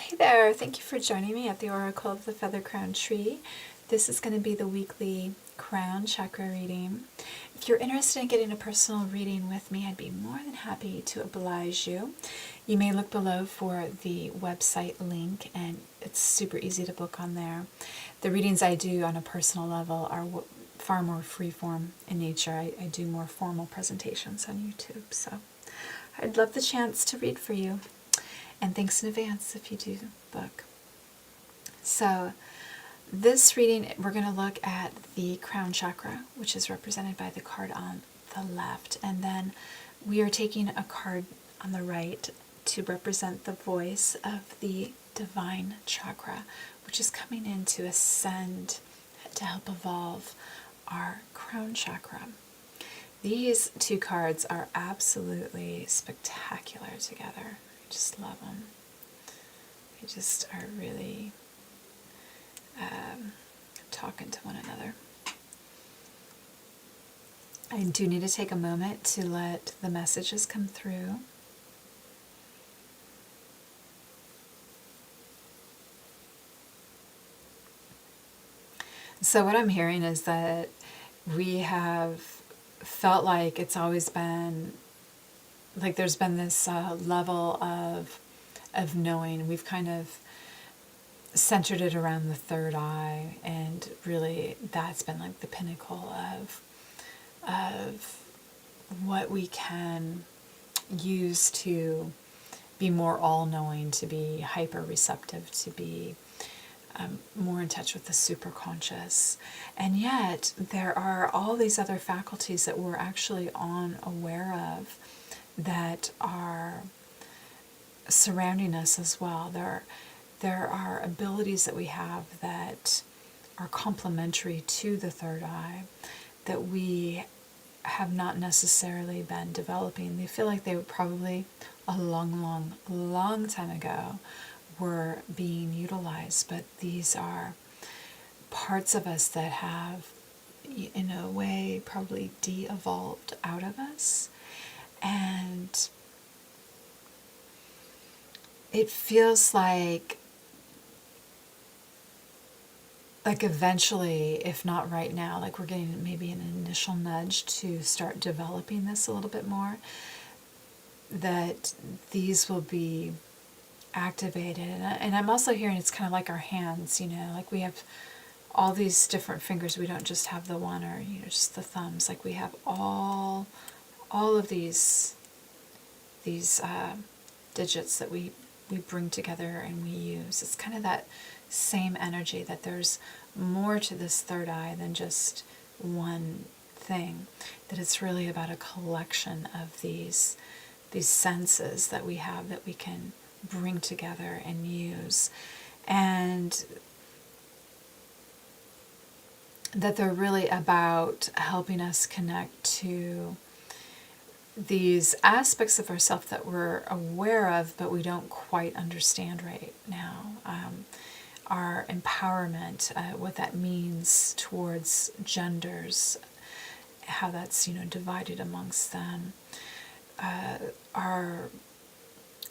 Hey there, thank you for joining me at the Oracle of the Feather Crown Tree. This is going to be the weekly crown chakra reading. If you're interested in getting a personal reading with me, I'd be more than happy to oblige you. You may look below for the website link, and it's super easy to book on there. The readings I do on a personal level are far more freeform in nature. I do more formal presentations on YouTube, so I'd love the chance to read for you. And thanks in advance if you do book. So this reading, we're going to look at the crown chakra, which is represented by the card on the left. And then we are taking a card on the right to represent the voice of the divine chakra, which is coming in to ascend, to help evolve our crown chakra. These two cards are absolutely spectacular together. Just love them. They just are really talking to one another. I do need to take a moment to let the messages come through. So what I'm hearing is that we have felt like it's always been like there's been this level of knowing. We've kind of centered it around the third eye, and really that's been like the pinnacle of what we can use to be more all-knowing, to be hyper-receptive, to be more in touch with the superconscious. And yet there are all these other faculties that we're actually unaware of that are surrounding us as well. There are abilities that we have that are complementary to the third eye that we have not necessarily been developing. They feel like they were probably a long time ago were being utilized, but these are parts of us that have, in a way, probably de-evolved out of us. And it feels like eventually, if not right now, like we're getting maybe an initial nudge to start developing this a little bit more, that these will be activated. And I'm also hearing it's kind of like our hands, like we have all these different fingers. We don't just have the one or just the thumbs. Like we have all of these digits that we bring together and we use. It's kind of that same energy, that there's more to this third eye than just one thing, that it's really about a collection of these senses that we have that we can bring together and use, and that they're really about helping us connect to these aspects of ourselves that we're aware of but we don't quite understand right now. Our empowerment, what that means towards genders, how that's divided amongst them, our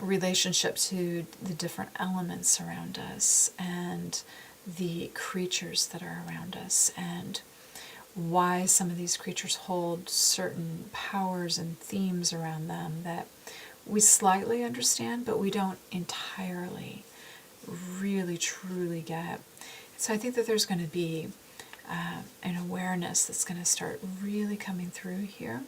relationship to the different elements around us and the creatures that are around us, and why some of these creatures hold certain powers and themes around them that we slightly understand, but we don't entirely really truly get. So I think that there's going to be an awareness that's going to start really coming through here.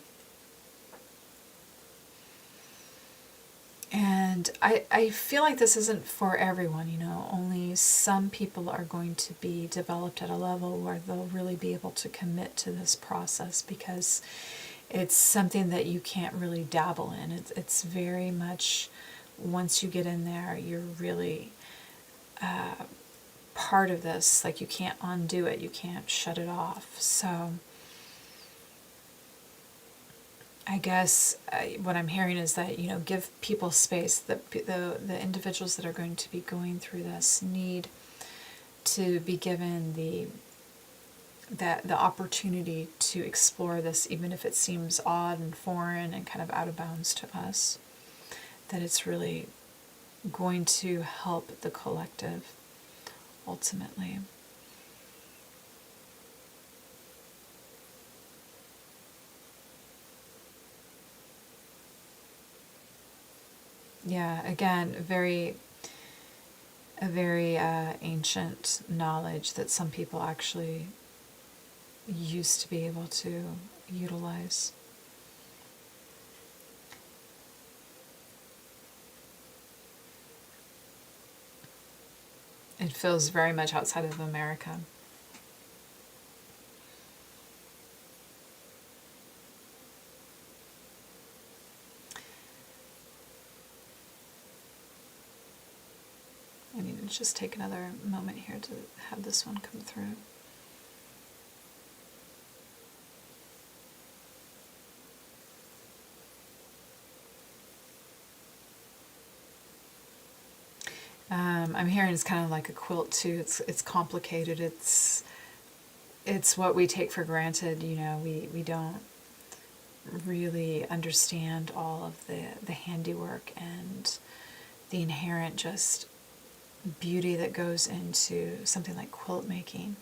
And I feel like this isn't for everyone, only some people are going to be developed at a level where they'll really be able to commit to this process, because it's something that you can't really dabble in. It's very much, once you get in there, you're really part of this. Like you can't undo it, you can't shut it off. So I guess what I'm hearing is that, give people space. The individuals that are going to be going through this need to be given the opportunity to explore this, even if it seems odd and foreign and kind of out of bounds to us. That it's really going to help the collective ultimately. Yeah, again, a very ancient knowledge that some people actually used to be able to utilize. It feels very much outside of America. I need to just take another moment here to have this one come through. I'm hearing it's kind of like a quilt too. It's complicated. It's what we take for granted. You know, we don't really understand all of the handiwork and the inherent just beauty that goes into something like quilt making.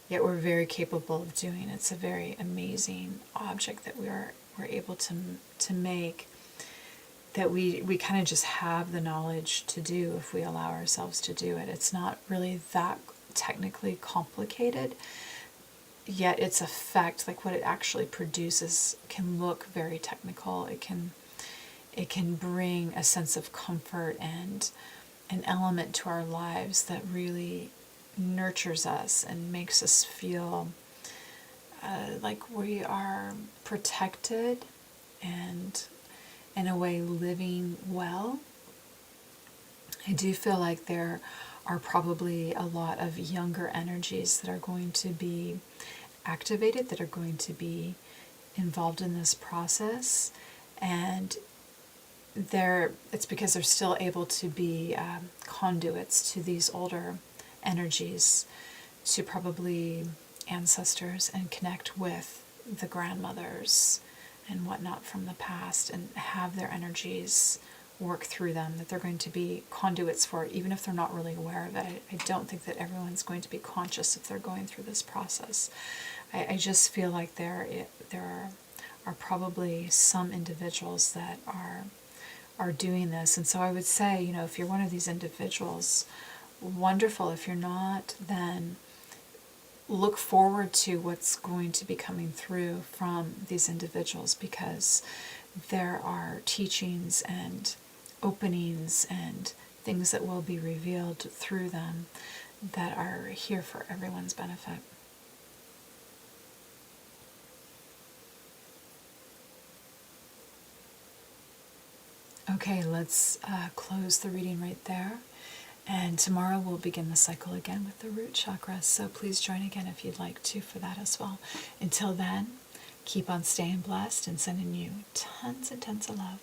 Yet we're very capable of doing. It's a very amazing object that we're able to make, that we kind of just have the knowledge to do if we allow ourselves to do it. It's not really that technically complicated, yet its effect, like what it actually produces, can look very technical. It can bring a sense of comfort and an element to our lives that really nurtures us and makes us feel like we are protected and, in a way, living well. I do feel like there are probably a lot of younger energies that are going to be activated, that are going to be involved in this process, and it's because they're still able to be conduits to these older energies, to probably ancestors, and connect with the grandmothers and whatnot from the past, and have their energies work through them, that they're going to be conduits for it, even if they're not really aware of it. I don't think that everyone's going to be conscious if they're going through this process. I just feel like there are probably some individuals that are doing this. And so I would say, you know, if you're one of these individuals, wonderful. If you're not, then look forward to what's going to be coming through from these individuals, because there are teachings and openings and things that will be revealed through them that are here for everyone's benefit. Okay, let's close the reading right there. And tomorrow we'll begin the cycle again with the root chakra. So please join again if you'd like to for that as well. Until then, keep on staying blessed and sending you tons and tons of love.